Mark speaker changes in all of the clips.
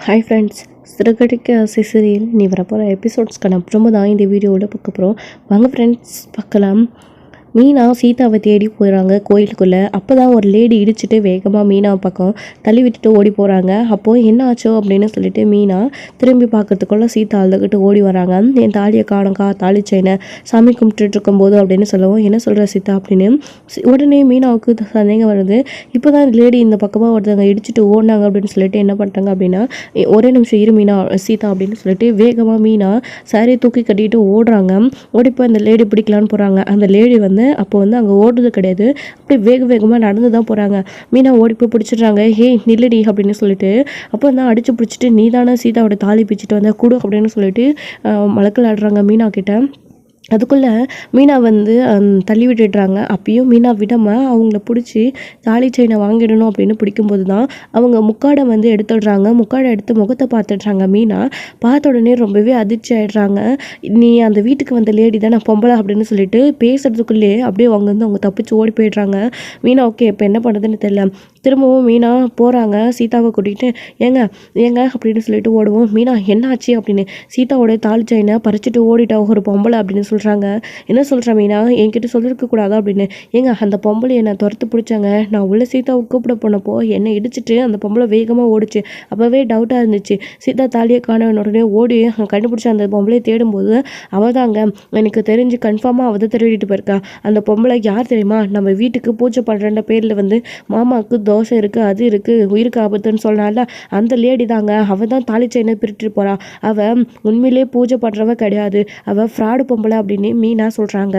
Speaker 1: Hi friends, சிறுகடிக்க ஆசை serial நீ வரப்போகிற எபிசோட்ஸ்க்கான அப்புறமா தான் இந்த வீடியோவில் பார்க்க போகிறோம். வாங்க ஃப்ரெண்ட்ஸ் பார்க்கலாம். மீனா சீதாவை தேடி போயிடறாங்க கோயிலுக்குள்ளே. அப்போ தான் ஒரு லேடி இடிச்சிட்டு வேகமாக மீனா பக்கம் தள்ளி விட்டுட்டு ஓடி போகிறாங்க. அப்போது என்ன ஆச்சோ அப்படின்னு சொல்லிட்டு மீனா திரும்பி பார்க்கறதுக்குள்ளே சீதா அழுதுகிட்டு ஓடி வராங்க. என் தாலியை காணும்க்கா, தாலி செயினை சாமி கும்பிட்டுட்டு இருக்கும்போது அப்படின்னு சொல்லவும், என்ன சொல்கிற சீதா அப்படின்னு உடனே மீனாவுக்கு சந்தேகம் வருது. இப்போ தான் லேடி இந்த பக்கமாக ஒருத்தவங்க இடிச்சிட்டு ஓடினாங்க அப்படின்னு சொல்லிட்டு என்ன பண்ணிட்டாங்க அப்படின்னா, ஒரே நிமிஷம் இரு மீனா சீதா அப்படின்னு சொல்லிட்டு வேகமாக மீனா சாரி தூக்கி கட்டிட்டு ஓடுறாங்க. ஓடிப்போ அந்த லேடி பிடிக்கலான்னு போகிறாங்க. அந்த லேடி அப்போ அங்கே ஓடுறது கிடையாது, அப்படியே வேகமாக நடந்து தான் போகிறாங்க. மீனா ஓடி போய் பிடிச்சிடுறாங்க. ஹே நில்லடி அப்படின்னு சொல்லிட்டு. அப்போ அடித்து பிடிச்சிட்டு, நீ தானே சீதாவோட தாலி பிச்சுட்டு வந்த கொடு அப்படின்னு சொல்லிட்டு மலக்கல் ஆடுறாங்க மீனா கிட்ட. அதுக்குள்ளே மீனா தள்ளி விட்டுடுறாங்க. அப்பயும் மீனா விடாமல் அவங்கள பிடிச்சி தாலி செயினை வாங்கிடணும் அப்படின்னு பிடிக்கும்போது தான் அவங்க முக்காடை எடுத்துடுறாங்க. முக்காடை எடுத்து முகத்தை பார்த்துடுறாங்க. மீனா பார்த்த உடனே ரொம்பவே அதிர்ச்சி ஆகிடுறாங்க. நீ அந்த வீட்டுக்கு வந்த லேடி தான் நான் பொம்பளை அப்படின்னு சொல்லிட்டு பேசுறதுக்குள்ளே அப்படியே அவங்க தப்பிச்சு ஓடி போயிடுறாங்க. மீனா ஓகே இப்போ என்ன பண்ணுறதுன்னு தெரியல. திரும்பவும் மீனா போகிறாங்க சீதாவை கூட்டிகிட்டு. ஏங்க ஏங்க அப்படின்னு சொல்லிட்டு ஓடுவோம். மீனா என்ன ஆச்சு அப்படின்னு. சீதாவோட தாலி செயினை பறிச்சுட்டு ஓடிட்டா ஒரு பொம்பளை அப்படின்னு சொல்கிறாங்க. என்ன சொல்கிறேன் மீனா, என்கிட்ட சொல்லியிருக்க கூடாதா அப்படின்னு. ஏங்க அந்த பொம்பளை என்னை துரத்து பிடிச்சாங்க. நான் உள்ள சீதாவை கூப்பிட போனப்போ என்னை இடிச்சிட்டு அந்த பொம்பளை வேகமாக ஓடிச்சு. அப்போவே டவுட்டாக இருந்துச்சு. சீதா தாலியை காண உடனே ஓடி கண்டுபிடிச்ச அந்த பொம்பளையை தேடும்போது அவள் தாங்க எனக்கு தெரிஞ்சு கன்ஃபார்மாக அவள் தான் திருடிட்டு போயிருக்கா. அந்த பொம்பளை யார் தெரியுமா, நம்ம வீட்டுக்கு பூஜை பண்ணுற பேரில் மாமாவுக்கு தோசை இருக்குது, அது இருக்குது, உயிருக்கு ஆபத்துன்னு சொன்னால அந்த லேடி தாங்க. அவள் தான் தாலி செயினை பிரிட்டு போகிறா. அவள் உண்மையிலே பூஜை பண்ணுறவ கிடையாது, அவள் ஃப்ராடு பொம்பளை அப்படின்னு மீனா சொல்கிறாங்க.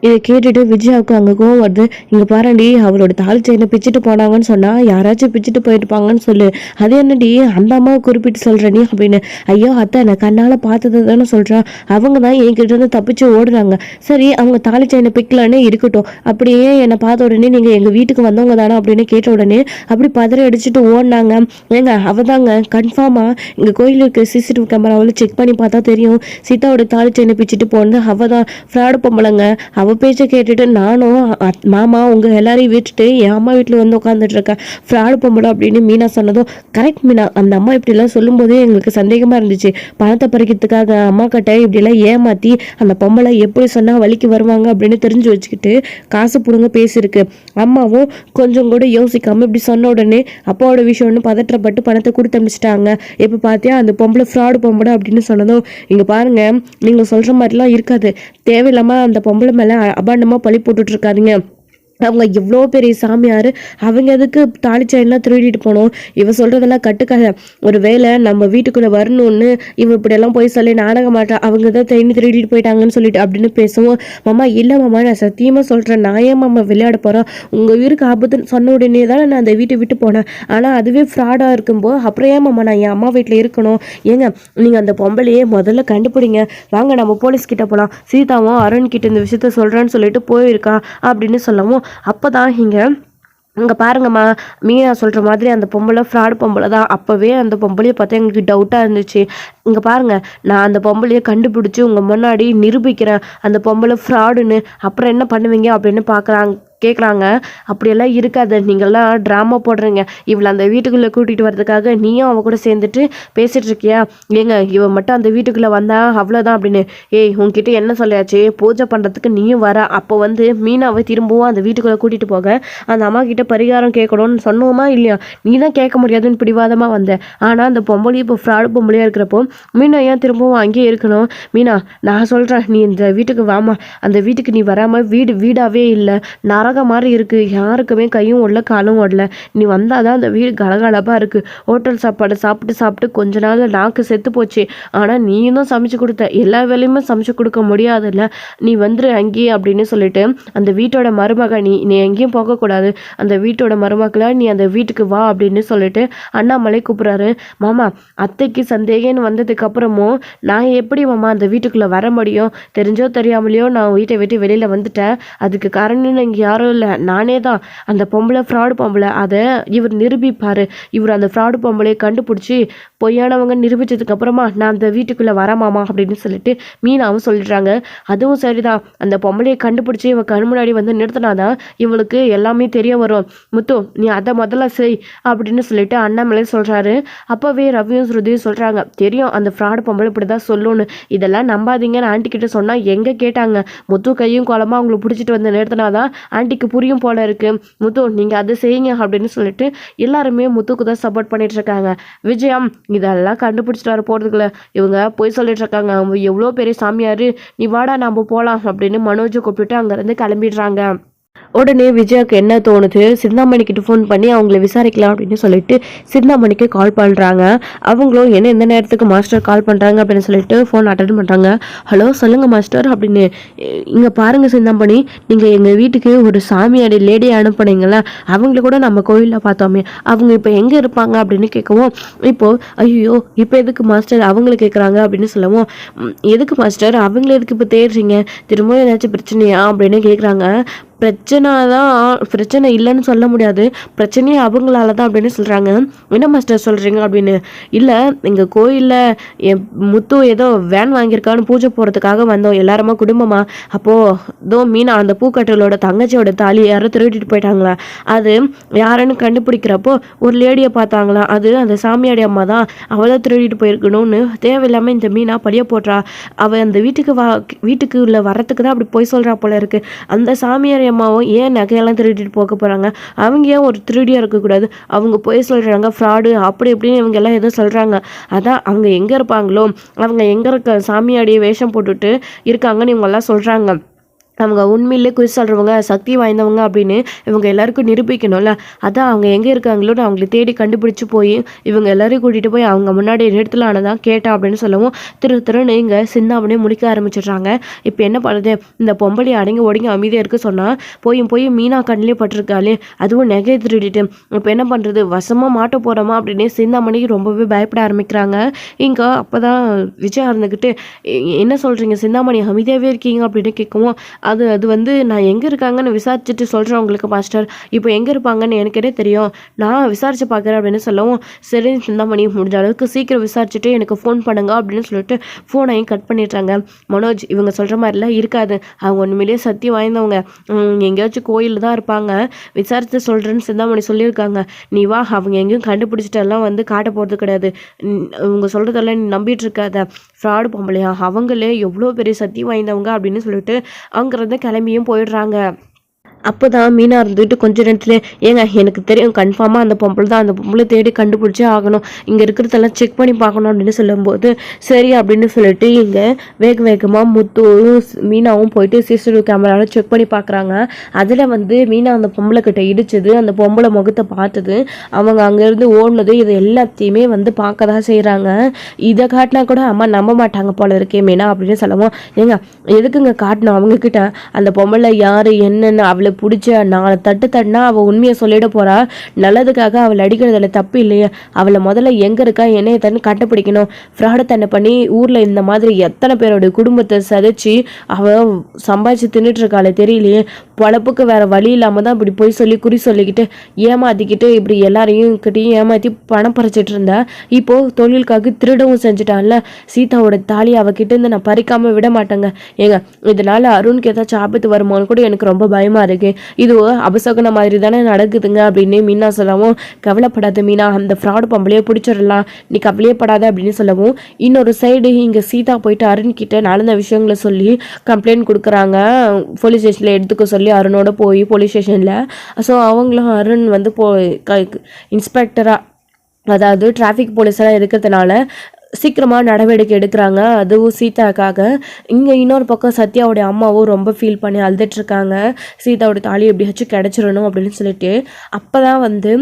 Speaker 1: இதை கேட்டுட்டு விஜயாவுக்கு அங்கே கோவம் வருது. இங்கே பாருடி, அவளோட தாலி செயினை பிச்சுட்டு போனாங்கன்னு சொன்னால் யாராச்சும் பிச்சுட்டு போயிருப்பாங்கன்னு சொல்லு. அது என்னடி அந்த அம்மாவை குறிப்பிட்டு சொல்கிற நீ அப்படின்னு. ஐயோ அத்தை, நான் கண்ணால் பார்த்தது தானே சொல்கிறேன். அவங்க தான் என்கிட்ட இருந்து தப்பிச்சு ஓடுறாங்க. சரி, அவங்க தாலி செயினை பிக்கலான்னு இருக்கட்டும், அப்படியே என்னை பார்த்த உடனே நீங்கள் எங்கள் வீட்டுக்கு வந்தவங்க தானே அப்படின்னு கேட்ட உடனே அப்படி பதற அடிச்சுட்டு ஓடினாங்க. ஏங்க அவள் தாங்க கன்ஃபார்மாக இங்கே கோயிலுக்கு சிசிடிவி கேமராவில் செக் பண்ணி பார்த்தா தெரியும். சீதாவோட தாலி செயினை பிச்சுட்டு போனது அவள் தான், ஃப்ராடு பொம்பளைங்க. அவள் பேச்சை கேட்டுட்டு நானும் மாமா உங்கள் எல்லாரையும் விட்டுட்டு என் அம்மா வீட்டில் உட்காந்துட்டு இருக்கேன், ஃப்ராடு பொம்பளை அப்படின்னு மீனா சொன்னதும் கரெக்ட் மீனா, அந்த அம்மா இப்படிலாம் சொல்லும்போதே எங்களுக்கு சந்தேகமாக இருந்துச்சு. பணத்தை பறிக்கிறதுக்காக அம்மா கிட்ட இப்படிலாம் ஏமாற்றி அந்த பொம்பளை எப்படி சொன்னால் வலிக்கு வருவாங்க அப்படின்னு தெரிஞ்சு வச்சுக்கிட்டு காசு பிடுங்க பேசியிருக்கு. அம்மாவும் கொஞ்சம் கூட யோசிக்காமல் இப்படி சொன்ன உடனே அப்பாவோட விஷயம்னு பதற்றப்பட்டு பணத்தை கொடுத்து அனுப்பிச்சிட்டாங்க. இப்போ பார்த்தியா அந்த பொம்பளை ஃப்ராடு பொம்பளை அப்படின்னு சொன்னதும், இங்கே பாருங்கள் நீங்கள் சொல்கிற மாதிரிலாம் இருக்காது, தேவையில்லாமல் அந்த பொம்பளை மேலே அபாண்டமாக பழி போட்டுட்டு இருக்காதீங்க. அவங்க எவ்வளோ பெரிய சாமியார், அவங்க எதுக்கு தாலி செயின்லாம் திருடிட்டு போனோம். இவ சொல்கிறதெல்லாம் கட்டுக்கதை. ஒரு வேளை நம்ம வீட்டுக்குள்ளே வரணும்னு இவ இப்படியெல்லாம் போய் சொல்லி நாடக மாட்டா, அவங்க தான் தேடி திருடிட்டு போயிட்டாங்கன்னு சொல்லிட்டு அப்படின்னு பேசுவோம். மாமா இல்லை மாமா, நான் சத்தியமாக சொல்கிறேன், நான் ஏன் மாமா விளையாட போகிறோம், உங்கள் உயிருக்கு ஆபத்துன்னு சொன்ன உடனே தான் நான் அந்த வீட்டை விட்டு போனேன். ஆனால் அதுவே ஃப்ராடாக இருக்கும்போது அப்புறம் ஏன் மாமா நான் என் அம்மா வீட்டில் இருக்கணும். ஏங்க நீங்கள் அந்த பொம்பளையே முதல்ல கண்டுபிடிங்க, வாங்க நம்ம போலீஸ்கிட்ட போகலாம். சீதாவும் அருண் கிட்ட இந்த விஷயத்த சொல்கிறேன்னு சொல்லிட்டு போயிருக்கா அப்படின்னு சொல்லவும், அப்போ தான் இங்கே பாருங்கம்மா, மீனா சொல்கிற மாதிரி அந்த பொம்பளை ஃப்ராடு பொம்பளை தான். அப்போவே அந்த பொம்பளையை பார்த்தா எங்களுக்கு டவுட்டாக இருந்துச்சு. இங்கே பாருங்கள், நான் அந்த பொம்பளையை கண்டுபிடிச்சி உங்கள் முன்னாடி நிரூபிக்கிறேன் அந்த பொம்பளை ஃப்ராடுன்னு. அப்புறம் என்ன பண்ணுவீங்க அப்படின்னு கேட்குறாங்க. அப்படியெல்லாம் இருக்காது, நீங்கள்லாம் ட்ராமா போடுறீங்க. இவளை அந்த வீட்டுக்குள்ளே கூட்டிகிட்டு வரதுக்காக நீயும் அவன் கூட சேர்ந்துட்டு பேசிகிட்டு இருக்கியா. ஏங்க இவன் மட்டும் அந்த வீட்டுக்குள்ளே வந்தா அவ்வளோதான் அப்படின்னு. ஏய் உன்கிட்ட என்ன சொல்லியாச்சு, பூஜை பண்ணுறதுக்கு நீயும் வர. அப்போ மீனாவை திரும்பவும் அந்த வீட்டுக்குள்ளே கூட்டிகிட்டு போக அந்த அம்மா கிட்ட பரிகாரம் கேட்கணும்னு சொன்னோமா இல்லையா. நீ தான் கேட்க முடியாதுன்னு பிடிவாதமாக வந்த. ஆனால் அந்த பொம்பளையும் இப்போ ஃப்ராடு பொம்பளையாக இருக்கிறப்போ மீனா ஏன் திரும்பவும் அங்கேயே இருக்கணும். மீனா நான் சொல்கிறேன், நீ இந்த வீட்டுக்கு வாமா. அந்த வீட்டுக்கு நீ வராமல் வீடாகவே இல்லை, நரக மாதிரி இருக்குது. யாருக்குமே கையும் ஓடல காலும் ஓடல. நீ வந்தால் தான் அந்த வீடு கலகலப்பாக இருக்குது. ஹோட்டல் சாப்பாடு சாப்பிட்டு கொஞ்ச நாள் நாக்கு செத்து போச்சு. ஆனால் நீயும் தான் சமைச்சு கொடுத்த, எல்லா வேலையுமே சமைச்சு கொடுக்க முடியாதுல்ல. நீ வந்துரு அங்கேயே அப்படின்னு சொல்லிட்டு அந்த வீட்டோட மருமக நீ எங்கேயும் போகக்கூடாது, அந்த வீட்டோட மருமகளை நீ அந்த வீட்டுக்கு வா அப்படின்னு சொல்லிட்டு அண்ணாமலை கூப்பிட்றாரு. மாமா அத்தைக்கு சந்தேகம்னு வந்ததுக்கு அப்புறமும் நான் எப்படி மாமா அந்த வீட்டுக்குள்ளே வர முடியும். தெரிஞ்சோ தெரியாமலையோ நான் வீட்டை விட்டு வெளியில் வந்துட்டேன். அதுக்கு காரணம் இங்கே யாரும் யாரும் இல்லை, நானே தான் அந்த பொம்பளை, ஃப்ராடு பொம்பளை. அதை இவர் நிரூபிப்பார். இவர் அந்த ஃப்ராடு பொம்பளையை கண்டுபிடிச்சி பொய்யானவங்க நிரூபித்ததுக்கு அப்புறமா நான் அந்த வீட்டுக்குள்ளே வரமாமா அப்படின்னு சொல்லிட்டு மீனாவும் சொல்லிடுறாங்க. அதுவும் சரிதான், அந்த பொம்பளையை கண்டுபிடிச்சி இவ கண் முன்னாடி வந்து நிறுத்தினாதான் இவளுக்கு எல்லாமே தெரிய வரும். முத்து நீ அதை முதல்ல செய் அப்படின்னு சொல்லிட்டு அண்ணாமலை சொல்கிறாரு. அப்போவே ரவியும் ஸ்ருதியும் சொல்கிறாங்க, தெரியும் அந்த ஃப்ராடு பொம்பளை இப்படி தான் சொல்லணும்னு, இதெல்லாம் நம்பாதீங்கன்னு ஆண்டி கிட்ட சொன்னால் எங்கே கேட்டாங்க. முத்து கையும் குளமா அவங்களை பிடிச்சிட்டு வந்து நிறுத்தினாதான் ஆண்டிக்கு புரியும் போல இருக்கு. முத்து நீங்கள் அதை செய்யுங்க அப்படின்னு சொல்லிட்டு எல்லாருமே முத்துக்கு தான் சப்போர்ட் பண்ணிட்டு இருக்காங்க. விஜயம் இதெல்லாம் கண்டுபிடிச்சிட்டு வர போகிறதுக்குள்ள இவங்க போய் சொல்லிட்டு இருக்காங்க, அவங்க எவ்வளோ பெரிய சாமியார், நீ வாடா நம்ம போகலாம் அப்படின்னு மனோஜை கூப்பிட்டுட்டு அங்கேருந்து கிளம்பிடுறாங்க. உடனே விஜயாவுக்கு என்ன தோணுது, சிந்தாமணிக்கிட்ட ஃபோன் பண்ணி அவங்கள விசாரிக்கலாம் அப்படின்னு சொல்லிட்டு சிந்தாமணிக்கு கால் பண்ணுறாங்க. அவங்களும் என்ன இந்த நேரத்துக்கு மாஸ்டர் கால் பண்ணுறாங்க அப்படின்னு சொல்லிட்டு ஃபோன் அட்டன் பண்ணுறாங்க. ஹலோ சொல்லுங்கள் மாஸ்டர் அப்படின்னு. இங்கே பாருங்கள் சிந்தாமணி, நீங்கள் எங்கள் வீட்டுக்கு ஒரு சாமியாடி லேடியை அனுப்புனீங்களா, அவங்கள கூட நம்ம கோயிலில் பார்த்தோமே, அவங்க இப்போ எங்கே இருப்பாங்க அப்படின்னு கேட்கவும், இப்போது ஐயோ இப்போ எதுக்கு மாஸ்டர் அவங்கள கேட்குறாங்க அப்படின்னு சொல்லவும், எதுக்கு மாஸ்டர் அவங்கள எதுக்கு இப்போ தேடுறீங்க, திரும்ப ஏதாச்சும் பிரச்சனையா அப்படின்னு கேட்குறாங்க. பிரச்சனை இல்லைன்னு சொல்ல முடியாது, பிரச்சனையே அவங்களால தான் அப்படின்னு சொல்கிறாங்க. என்ன மாஸ்டர் சொல்கிறீங்க அப்படின்னு. இல்லை எங்கள் கோயிலில் என் முத்து ஏதோ வேன் வாங்கியிருக்கான்னு பூஜை போகிறதுக்காக வந்தோம் எல்லாருமா குடும்பமாக. அப்போது இதோ மீனா அந்த பூக்கட்டலோட தங்கச்சியோட தாலி யாரும் திருடிட்டு போயிட்டாங்களா, அது யாருன்னு கண்டுபிடிக்கிறப்போ ஒரு லேடியை பார்த்தாங்களா, அது அந்த சாமியாடி அம்மா தான், அவளை திருடிட்டு போயிருக்கணும்னு தேவையில்லாமல் இந்த மீனா பழிய போடுறா. அவள் அந்த வீட்டுக்கு உள்ள வரத்துக்கு தான் அப்படி போய் சொல்கிறா போல இருக்குது. அந்த சாமியார் அம்மாவும் ஏன் நகையெல்லாம் திருடிட்டு போக போகிறாங்க, அவங்க ஏன் ஒரு திருடியாக இருக்கக்கூடாது, அவங்க போய் சொல்கிறாங்க ஃப்ராடு அப்படி இப்படின்னு இவங்க எல்லாம் எதுவும் சொல்கிறாங்க. அதான் அவங்க எங்கே இருப்பாங்களோ, அவங்க எங்கே இருக்க சாமியாடியை வேஷம் போட்டுட்டு இருக்காங்கன்னு இவங்கெல்லாம் சொல்கிறாங்க. அவங்க உண்மையிலே குறி சொல்கிறவங்க சக்தி வாய்ந்தவங்க அப்படின்னு இவங்க எல்லாருக்கும் நிரூபிக்கணும்ல. அதான் அவங்க எங்கே இருக்காங்களோன்னு அவங்களை தேடி கண்டுபிடிச்சி போய் இவங்க எல்லாரையும் கூட்டிகிட்டு போய் அவங்க முன்னாடி நிறுத்தலானதான் கேட்டா அப்படின்னு சொல்லவும் திருன்னு இங்கே சிந்தாமனே முடிக்க ஆரம்பிச்சிடுறாங்க. இப்போ என்ன பண்ணுறது, இந்த பொம்பளை அடங்கி ஒடுங்கி அமைதியாக இருக்க சொன்னால் போய் மீனா கண்ணிலே பட்டிருக்காளே, அதுவும் நகை திருடிட்டு இப்போ என்ன பண்ணுறது, வசமாக மாட்ட போகிறோமா அப்படின்னு சிந்தாமணிக்கு ரொம்பவே பயப்பட ஆரம்பிக்கிறாங்க. இங்கே அப்போ தான் விஜயா இருந்துக்கிட்டு என்ன சொல்கிறீங்க சிந்தாமணி அமைதியாகவே இருக்கீங்க அப்படின்னு கேட்கவும், அது வந்து நான் எங்கே இருக்காங்கன்னு விசாரிச்சுட்டு சொல்கிறேன் உங்களுக்கு மாஸ்டர், இப்போ எங்கே இருப்பாங்கன்னு எனக்கிட்டே தெரியும், நான் விசாரித்து பார்க்குறேன் அப்படின்னு சொல்லவும், சரி சிந்தாமணி முடிஞ்ச அளவுக்கு சீக்கிரம் விசாரிச்சுட்டு எனக்கு ஃபோன் பண்ணுங்க அப்படின்னு சொல்லிட்டு ஃபோனையும் கட் பண்ணிடுறாங்க. மனோஜ் இவங்க சொல்கிற மாதிரிலாம் இருக்காது, அவங்க உண்மையிலேயே சக்தி வாய்ந்தவங்க, எங்கேயாச்சும் கோயிலில் தான் இருப்பாங்க, விசாரித்து சொல்கிறேன்னு சிந்தாமணி சொல்லியிருக்காங்க, நீ வா, அவங்க எங்கேயும் கண்டுபிடிச்சிட்டெல்லாம் வந்து காட்ட போகிறது கிடையாது, இவங்க சொல்கிறதெல்லாம் நீ நம்பிட்டு இருக்காத, ஃப்ராடு பொம்பளையா, அவங்களே எவ்வளோ பெரிய சக்தி வாய்ந்தவங்க அப்படின்னு சொல்லிட்டு அங்கேருந்து கிளம்பியும் போயிடுறாங்க. அப்போ தான் மீனா இருந்துட்டு கொஞ்ச நேரத்துல, ஏங்க எனக்கு தெரியும் கன்ஃபார்மாக அந்த பொம்பளை தான், அந்த பொம்பளை தேடி கண்டுபிடிச்சே ஆகணும், இங்கே இருக்கிறதெல்லாம் செக் பண்ணி பார்க்கணும் அப்படின்னு சொல்லும்போது சரி அப்படின்னு சொல்லிட்டு இங்கே வேகமாக முத்துவும் மீனாவும் போயிட்டு சிசிடிவி கேமராவில் செக் பண்ணி பார்க்குறாங்க. அதில் வந்து மீனா அந்த பொம்பளை கிட்ட இடிச்சது, அந்த பொம்பளை முகத்தை பார்த்தது, அவங்க அங்கேருந்து ஓடினது, இது எல்லாத்தையுமே வந்து பார்க்க தான் செய்கிறாங்க. இதை காட்டினா கூட அம்மா நம்ப மாட்டாங்க போல இருக்கே மீனா அப்படின்னு சொல்லவும், ஏங்க எதுக்குங்க காட்டணும் அவங்கக்கிட்ட, அந்த பொம்பளை யார் என்னன்னு அவளை பிடிச்ச நாலு தட்டுனா அவள் உண்மையை சொல்லிட போறா, நல்லதுக்காக அவள் அடிக்கிறதுல தப்பு இல்லையே, அவளை முதல்ல எங்கே இருக்கா என்னைய தண்ணி கண்டுபிடிக்கணும், ஃப்ராடு தன்னை பண்ணி ஊரில் இந்த மாதிரி எத்தனை பேரோட குடும்பத்தை சதைச்சி அவள் சம்பாதிச்சு தின்னுட்டு இருக்காளே தெரியலையே, பொழப்புக்கு வேற வழி இல்லாமல் தான் இப்படி போய் சொல்லி குறி சொல்லிக்கிட்டு ஏமாத்திக்கிட்டு இப்படி எல்லாரையும் கிட்டையும் ஏமாற்றி பணம் பறிச்சிட்டு இருந்தா, இப்போது தொழிலுக்காக திருடவும் செஞ்சுட்டான்ல, சீதாவோட தாலி அவகிட்ட இருந்து நான் பறிக்காமல் விட மாட்டேங்க. ஏங்க இதனால அருணுக்கு ஏதாச்சும் ஆபத்து வருமானு கூட எனக்கு ரொம்ப பயமாக இருக்கு, இது அபசகுன மாதிரி தானே நடக்குதுங்க அப்படின்னு மீனா சொல்லவும், கவலைப்படாத மீனா, அந்த ஃப்ராடு பொம்பளையே பிடிச்சிடலாம், நீ கவலையப்படாத அப்படின்னு சொல்லவும், இன்னொரு சைடு இங்கே சீதா போயிட்டு அருண் கிட்ட நடந்த விஷயங்களை சொல்லி கம்ப்ளைண்ட் கொடுக்குறாங்க, போலீஸ் ஸ்டேஷனில் எடுத்துக்க சொல்லி அருணோட போய் போலீஸ் ஸ்டேஷனில். ஸோ அவங்களும் அருண் வந்து இன்ஸ்பெக்டராக, அதாவது டிராஃபிக் போலீஸராக இருக்கிறதுனால சீக்கிரமாக நடவடிக்கை எடுக்கிறாங்க, அதுவும் சீதாக்காக. இங்கே இன்னொரு பக்கம் சத்யாவுடைய அம்மாவும் ரொம்ப ஃபீல் பண்ணி அழுதுட்ருக்காங்க, சீதாவோட தாலி எப்படியாச்சும் கிடச்சிடணும் அப்படின்னு சொல்லிட்டு. அப்போ தான் வந்து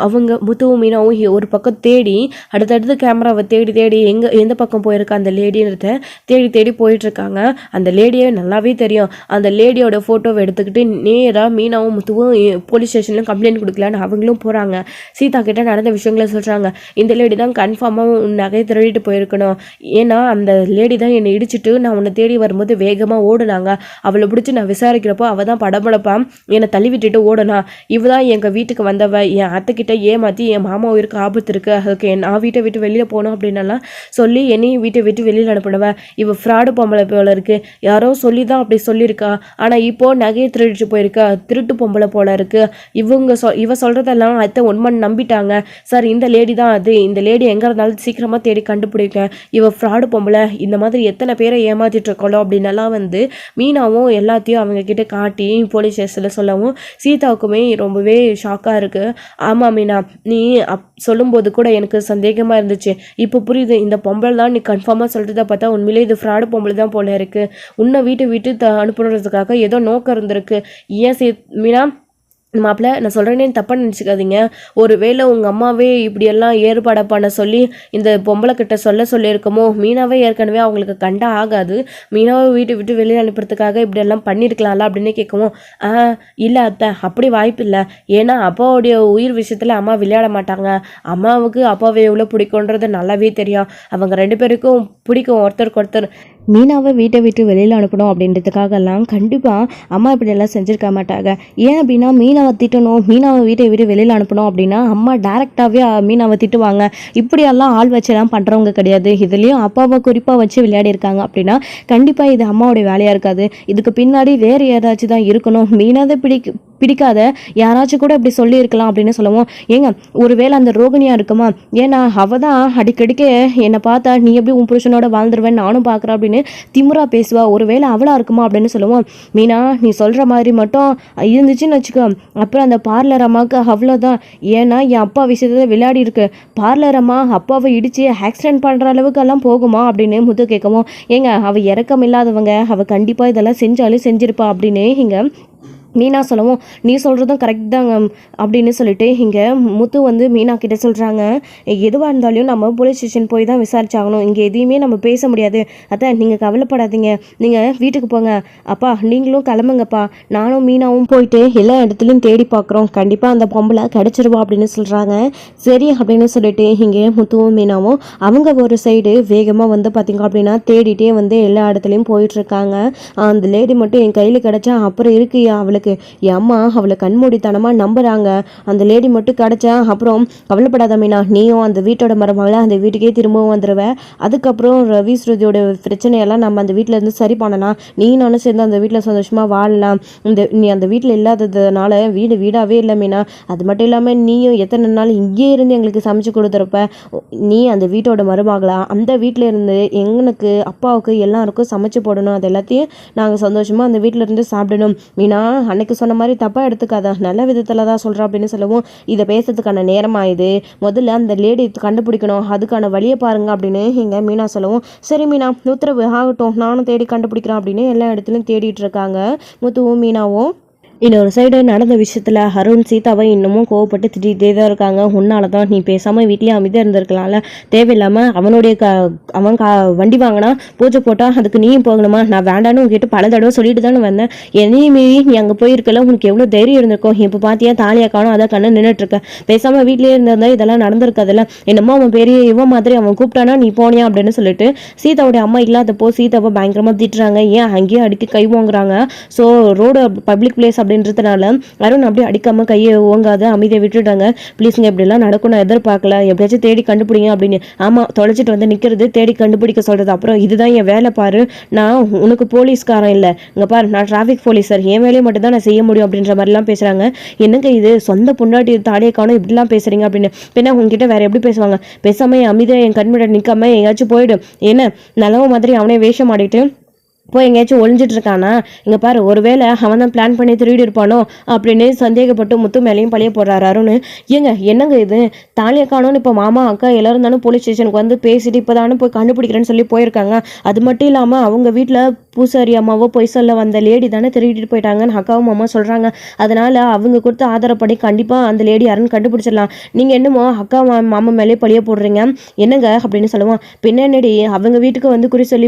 Speaker 1: அவங்க முத்துவும் மீனாவும் ஒரு பக்கம் தேடி அடுத்தடுத்து கேமராவை தேடி எந்த பக்கம் போயிருக்கா அந்த லேடின்றத தேடி போயிட்டுருக்காங்க. அந்த லேடியை நல்லாவே தெரியும், அந்த லேடியோட ஃபோட்டோவை எடுத்துக்கிட்டு நேராக மீனாவும் முத்துவும் போலீஸ் ஸ்டேஷன்லையும் கம்ப்ளைண்ட் கொடுக்கலான்னு அவங்களும் போகிறாங்க. சீதா கிட்ட நடந்த விஷயங்களை சொல்கிறாங்க, இந்த லேடி தான் கன்ஃபார்மாக நகை திருடிட்டு போயிருக்கணும். ஏன்னா அந்த லேடி தான் என்னை இடிச்சிட்டு நான் உன்னை தேடி வரும்போது வேகமாக ஓடுனாங்க. அவளை பிடிச்சி நான் விசாரிக்கிறப்போ அவள் தான் படபடப்பா என்னை தள்ளி விட்டுட்டு ஓடுனா. இவ தான் எங்கள் வீட்டுக்கு வந்தவ. என் அத்தைக்கிட்ட ஏமாற்றி என் மாமா உயிருக்கு ஆபத்து இருக்குது, அதுக்கு நான் வீட்டை விட்டு வெளியில் போகணும் அப்படின்னலாம் சொல்லி என்னையும் வீட்டை விட்டு வெளியில் அனுப்பினவ. இவ ஃப்ராடு பொம்பளை போல இருக்குது. யாரோ சொல்லி தான் அப்படி சொல்லியிருக்கா. ஆனால் இப்போது நகையை திருடிட்டு போயிருக்கா. திருட்டு பொம்பளை போல இருக்குது. இவ சொல்கிறதெல்லாம் அத்தை உண்மைன்னு நம்பிட்டாங்க. சார் இந்த லேடி தான் அது. இந்த லேடி எங்கே இருந்தாலும் சீக்கிரமாக தேடி கண்டுபிடிக்கேன். இவ ஃப்ராடு பொம்பளை, இந்த மாதிரி எத்தனை பேரை ஏமாத்திட்டு இருக்கோம் அப்படின்னலாம் மீனாவும் எல்லாத்தையும் அவங்க கிட்ட காட்டி போலீஸ் ஸ்டேஷனில் சொல்லவும் சீதாவுக்குமே ரொம்பவே ஷாக்காக இருக்குது. ஆமாம் மீனா, நீ சொல்லும்போது கூட எனக்கு சந்தேகமாக இருந்துச்சு. இப்போ புரியுது, இந்த பொம்பளை தான் நீ கன்ஃபார்மாக சொல்கிறத பார்த்தா உண்மையிலே இது ஃப்ராடு பொம்பளை தான் போல இருக்குது. உன்னை வீட்டு அனுப்புறதுக்காக ஏதோ நோக்கம் இருந்திருக்கு. ஏன் மீனா மாப்பிள்ள, நான் சொல்கிறேனே தப்பாக நினச்சிக்காதீங்க. ஒரு வேளை உங்கள் அம்மாவே இப்படியெல்லாம் ஏற்பாடை பண்ண சொல்லி இந்த பொம்பளை கிட்ட சொல்லியிருக்கமோ. மீனாவே ஏற்கனவே அவங்களுக்கு கண்டா ஆகாது. மீனாவை வீட்டை விட்டு வெளியே அனுப்புறதுக்காக இப்படியெல்லாம் பண்ணியிருக்கலாம்ல அப்படின்னு கேட்கவும், இல்லை அத்தை, அப்படி வாய்ப்பு இல்லை. ஏன்னா அப்பாவுடைய உயிர் விஷயத்தில் அம்மா விளையாட மாட்டாங்க. அம்மாவுக்கு அப்பாவை எவ்வளோ பிடிக்குன்றது நல்லாவே தெரியும். அவங்க 2 பேருக்கும் பிடிக்கும் ஒருத்தருக்கு ஒருத்தர். மீனாவை வீட்டை விட்டு வெளியில் அனுப்பணும் அப்படின்றதுக்காகலாம் கண்டிப்பாக அம்மா இப்படியெல்லாம் செஞ்சுருக்க மாட்டாங்க. ஏன் அப்படின்னா மீனாவை திட்டணும், மீனாவை வீட்டை விட்டு வெளியில் அனுப்பணும் அப்படின்னா அம்மா டேரெக்டாகவே மீனாவை திட்டுவாங்க. இப்படியெல்லாம் ஆள் வச்செல்லாம் பண்ணுறவங்க கிடையாது. இதுலேயும் அப்பாவை குறிப்பாக வச்சு விளையாடி இருக்காங்க அப்படின்னா கண்டிப்பாக இது அம்மாவோடைய வேலையாக இருக்காது. இதுக்கு பின்னாடி வேறு யாராச்சும் தான் இருக்கணும். மீனாவை பிடிக்காத யாராச்சும் கூட இப்படி சொல்லியிருக்கலாம் அப்படின்னு சொல்லுவோம். ஏங்க, ஒருவேளை அந்த ரோகிணியாக இருக்குமா? ஏன்னா அவள் தான் அடிக்கடிக்க என்னை பார்த்தா நீ எப்படி உன் புருஷனோட வாழ்ந்துருவேன் நானும் பார்க்குறேன் அப்படின்னு திமுறா பேசுவா. ஒருவேளை அவளா இருக்குமா அப்படின்னு சொல்லுவோம். மீனா, நீ சொல்கிற மாதிரி மட்டும் இருந்துச்சுன்னு வச்சுக்கோ, அப்புறம் அந்த பார்லர் அம்மாவுக்கு அவ்வளோதான். ஏன்னா என் அப்பா விஷயத்தில் விளையாடி இருக்கு. பார்லர் அம்மா அப்பாவை இடித்து ஆக்சிடென்ட் பண்ணுற அளவுக்கு எல்லாம் போகுமா அப்படின்னு முத்து கேட்கவும், ஏங்க அவள் இறக்கம் இல்லாதவங்க, அவள் கண்டிப்பாக இதெல்லாம் செஞ்சாலும் செஞ்சிருப்பா அப்படின்னு இங்கே மீனா சொல்லவும், நீ சொல்கிறதும் கரெக்ட் தாங்க அப்படின்னு சொல்லிட்டு இங்கே முத்து மீனா கிட்ட சொல்கிறாங்க, எதுவாக இருந்தாலும் நம்ம போலீஸ் ஸ்டேஷன் போய் தான் விசாரிச்சாகணும். இங்கே எதையுமே நம்ம பேச முடியாது. அதான் நீங்கள் கவலைப்படாதீங்க, நீங்கள் வீட்டுக்கு போங்க. அப்பா நீங்களும் கிளம்புங்கப்பா. நானும் மீனாவும் போயிட்டு எல்லா இடத்துலையும் தேடி பார்க்குறோம். கண்டிப்பாக அந்த பொம்பளை கிடச்சிருவா அப்படின்னு சொல்கிறாங்க. சரி அப்படின்னு சொல்லிட்டு இங்கே முத்துவும் மீனாவும் அவங்க ஒரு சைடு வேகமாக பார்த்திங்க அப்படின்னா தேடிட்டே எல்லா இடத்துலையும் போயிட்டுருக்காங்க. அந்த லேடி மட்டும் என் கையில் கிடச்சா அப்புறம் இருக்குயா அவளுக்கு என் அம்மா அவளை கண்மூடித்தனமாக நம்புகிறாங்க. அந்த லேடி மட்டும் கிடச்சா அப்புறம் கவலைப்படாத மீனா, நீயும் அந்த வீட்டோட மருமகளை அந்த வீட்டுக்கே திரும்பவும் வந்துடுவேன். அதுக்கப்புறம் ரவி ஸ்ருதியோட பிரச்சனையெல்லாம் நம்ம அந்த வீட்டிலேருந்து சரி பண்ணலாம். நானும் சேர்ந்து அந்த வீட்டில் சந்தோஷமாக வாழலாம். நீ அந்த வீட்டில் இல்லாததுனால வீடாகவே இல்லை மீனா. அது மட்டும் இல்லாமல் நீயும் எத்தனை நாள் இங்கே இருந்து எங்களுக்கு சமைச்சு கொடுத்துருப்ப. நீ அந்த வீட்டோட மருமகளா அந்த வீட்டில் இருந்து எங்களுக்கு அப்பாவுக்கு எல்லாருக்கும் சமைச்சு போடணும். அது எல்லாத்தையும் நாங்கள் சந்தோஷமாக அந்த வீட்டில் இருந்து சாப்பிடணும். மீனா, அன்னைக்கு சொன்ன மாதிரி தப்பாக எடுத்துக்காத, நல்ல விதத்தில் தான் சொல்கிறேன் அப்படின்னு சொல்லவும், இதை பேசுறதுக்கான நேரம் ஆயுது, முதல்ல அந்த லேடி கண்டுபிடிக்கணும், அதுக்கான வழியை பாருங்க அப்படின்னு இங்கே மீனா சொல்லவும், சரி மீனா உத்தரவு ஆகட்டும், நானும் தேடி கண்டுபிடிக்கிறேன் அப்படின்னு எல்லா இடத்துலையும் தேடிட்டு இருக்காங்க முத்துவும் மீனாவும். இன்னொரு சைடு நடந்த விஷயத்தில் அருண் சீதாவை இன்னமும் கோவப்பட்டு திட்டிகிட்டே தான் இருக்காங்க. உன்னால தான் நீ பேசாமல் வீட்லேயே அமைதியாக இருந்திருக்கலாம்ல. தேவையில்லாமல் அவனுடைய அவன் வண்டி வாங்கினா பூஜை போட்டால் அதுக்கு நீயும் போகணுமா? நான் வேண்டான்னு உங்ககிட்ட பல தடவை சொல்லிட்டு தானே வந்தேன். என்னையும் மீறி நீ அங்கே போயிருக்கல, உனக்கு எவ்வளோ தைரியம் இருந்திருக்கும். இப்போ பார்த்தியா தாலியாக காணும், அதை கண்ணு நின்றுட்டுருக்க. பேசாமல் வீட்லேயே இருந்திருந்தா இதெல்லாம் நடந்திருக்காதுல்ல. என்னமோ அவன் பெரிய இவன் மாதிரி அவன் கூப்பிட்டானா நீ போனியா அப்படின்னு சொல்லிட்டு சீதாவுடைய அம்மா இல்லாதப்போ சீதாவை பயங்கரமாக திட்டுறாங்க. ஏன் அங்கேயே அடிக்க கை வாங்குறாங்க. ஸோ ரோடு பப்ளிக் பிளேஸ் அப்படின்றதுனால அருண் அப்படியே அடிக்காம கையை ஓங்காத அமைதியை விட்டுட்டாங்க. ப்ளீஸுங்க, இப்படிலாம் நடக்கும் நான் எதிர்பார்க்கல, எப்படியாச்சும் தேடி கண்டுபிடிங்க அப்படின்னு. ஆமாம், தொலைச்சிட்டு நிற்கிறது, தேடி கண்டுபிடிக்க சொல்கிறது. அப்புறம் இதுதான் என் வேலை பாரு, நான் உனக்கு போலீஸ்காரன் இல்லை, இங்கே பாரு நான் டிராஃபிக் போலீஸர், என் வேலையை மட்டும் தான் நான் செய்ய முடியும் அப்படின்ற மாதிரிலாம் பேசுகிறாங்க. என்னங்க இது, சொந்த பொண்டாட்டி தாலியை காணும் இப்படிலாம் பேசுகிறீங்க அப்படின்னு. பின்னா உங்ககிட்ட வேறு எப்படி பேசுவாங்க? பேசாமல் என் அமைதியாக என் கண்முன்னாடி நிற்காம எங்கேயாச்சும் போயிடும். என்ன நல்லவ மாதிரி அவனே வேஷம் ஆடிட்டு போய் எங்கேயாச்சும் ஒழிஞ்சிட்டு இருக்கானா? இங்கே பாரு, ஒருவேளை அவன் தான் பிளான் பண்ணி திருடி இருப்பானோ அப்படின்னு சந்தேகப்பட்டு முத்து மேலேயும் பழிய போடுறாரு அருண். என்னங்க இது, தாலியை காணும்னு இப்போ மாமா அக்கா எல்லாரும் தானே போலீஸ் ஸ்டேஷனுக்கு பேசிட்டு இப்போ தானே போய் கண்டுபிடிக்கிறேன்னு சொல்லி போயிருக்காங்க. அது மட்டும் இல்லாமல் அவங்க வீட்டில் பூசாரி அம்மாவோ பொய் சொல்ல வந்த லேடி தானே திருடிட்டு போயிட்டாங்கன்னு அக்காவும் அம்மா சொல்கிறாங்க. அதனால் அவங்க கொடுத்த ஆதாரப்படி கண்டிப்பாக அந்த லேடி யாருன்னு கண்டுபிடிச்சிடலாம். நீங்கள் என்னமோ அக்கா மாமா மேலே பழிய போடுறீங்க என்னங்க அப்படின்னு சொல்லுவோம். பின்னடி அவங்க வீட்டுக்கு வந்து குறி சொல்லி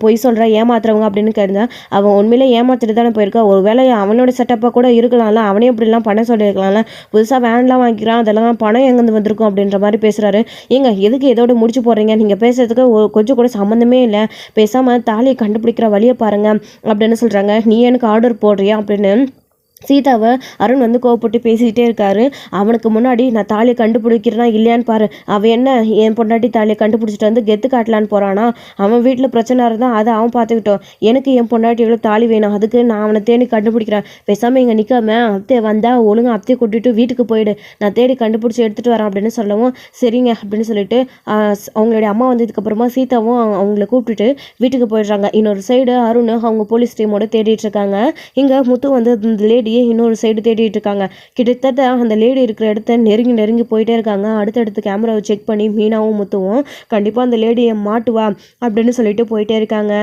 Speaker 1: பொய் சொல்கிற ஏமாத்துறவங்க அப்படின்னு கேட்டால் அவன் உண்மையிலே ஏமாத்திட்டு தானே போயிருக்கா. ஒரு வேளை அவனோட செட்டப்பாக கூட இருக்கலாம்ல, அவனே இப்படிலாம் பண்ண சொல்லியிருக்கலாம்ல. புதுசாக வேன்லாம் வாங்கிக்கிறான், அதெல்லாம் பணம் எங்கேருந்து வந்திருக்கும் அப்படின்ற மாதிரி பேசுகிறாரு. ஏங்க எதுக்கு இதோட முடிச்சு போடுறீங்க, நீங்கள் பேசுறதுக்கு கொஞ்சம் கூட சம்மந்தமே இல்லை, பேசாமல் தாலியை கண்டுபிடிக்கிற வழியை பாருங்க அப்படின்னு சொல்கிறாங்க. நீ எனக்கு ஆர்டர் போடுறியா அப்படின்னு சீதாவை அருண் வந்து கோவப்பட்டு பேசிக்கிட்டே இருக்காரு. அவனுக்கு முன்னாடி நான் தாலியை கண்டுபிடிக்கிறேன்னா இல்லையான்னு பாரு. அவன் என்ன என் பொண்டாட்டி தாலியை கண்டுபிடிச்சிட்டு வந்து கெத்து காட்டலான்னு போகிறானா? அவன் வீட்டில் பிரச்சனை இருந்தால் அதை அவன் பார்த்துக்கிட்டோம். எனக்கு என் பொண்டாட்டி எவ்வளோ தாலி வேணும், அதுக்கு நான் அவனை தேடி கண்டுபிடிக்கிறேன். பேசாமல் இங்கே நிற்காம அத்தை வந்தால் ஒழுங்காக அத்தையை கூட்டிகிட்டு வீட்டுக்கு போயிடு, நான் தேடி கண்டுபிடிச்சி எடுத்துகிட்டு வரேன் அப்படின்னு சொல்லவும் சரிங்க அப்படின்னு சொல்லிட்டு அவங்களுடைய அம்மா வந்ததுக்கப்புறமா சீதாவும் அவங்கள கூப்பிட்டுட்டு வீட்டுக்கு போயிடுறாங்க. இன்னொரு சைடு அருண் அவங்க போலீஸ் டீமோட தேடிட்டு இருக்காங்க. இங்கே முத்து வந்து இந்த லேடி இன்னொரு சைடு தேடிட்டு இருக்காங்க. கிட்டத்தட்ட அந்த லேடி இருக்கிற இடத்த நெருங்கி போயிட்டே இருக்காங்க. அடுத்தடுத்து கேமராவை செக் பண்ணி மீனாவும் முத்துவும் கண்டிப்பாக அந்த லேடியை மாட்டுவா அப்படின்னு சொல்லிட்டு போயிட்டே இருக்காங்க.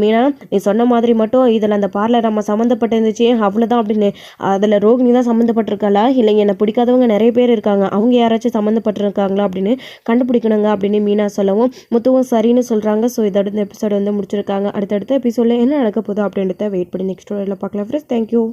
Speaker 1: மீனா நீ சொன்ன மாதிரி மட்டும் இதில் அந்த பார்லர் அம்மா சம்மந்தப்பட்டு இருந்துச்சு அவ்வளோதான் அப்படின்னு. அதில் ரோகிணி தான் சம்மந்தப்பட்டிருக்காளா இல்லை என்னை பிடிக்காதவங்க நிறைய பேர் இருக்காங்க, அவங்க யாராச்சும் சம்மந்தப்பட்டிருக்காங்களா அப்படின்னு கண்டுபிடிக்கணுங்க அப்படின்னு மீனா சொல்லவும் முத்துவும் சரின்னு சொல்கிறாங்க. ஸோ இதோட இந்த எபிசோடு வந்து முடிச்சிருக்காங்க. அடுத்தடுத்த எபிசோடில் என்ன நடக்க போகுது அப்படின்றத வெயிட் பண்ணி நெக்ஸ்ட் பார்க்கலாம் ஃப்ரெண்ட்ஸ். தேங்க்யூ.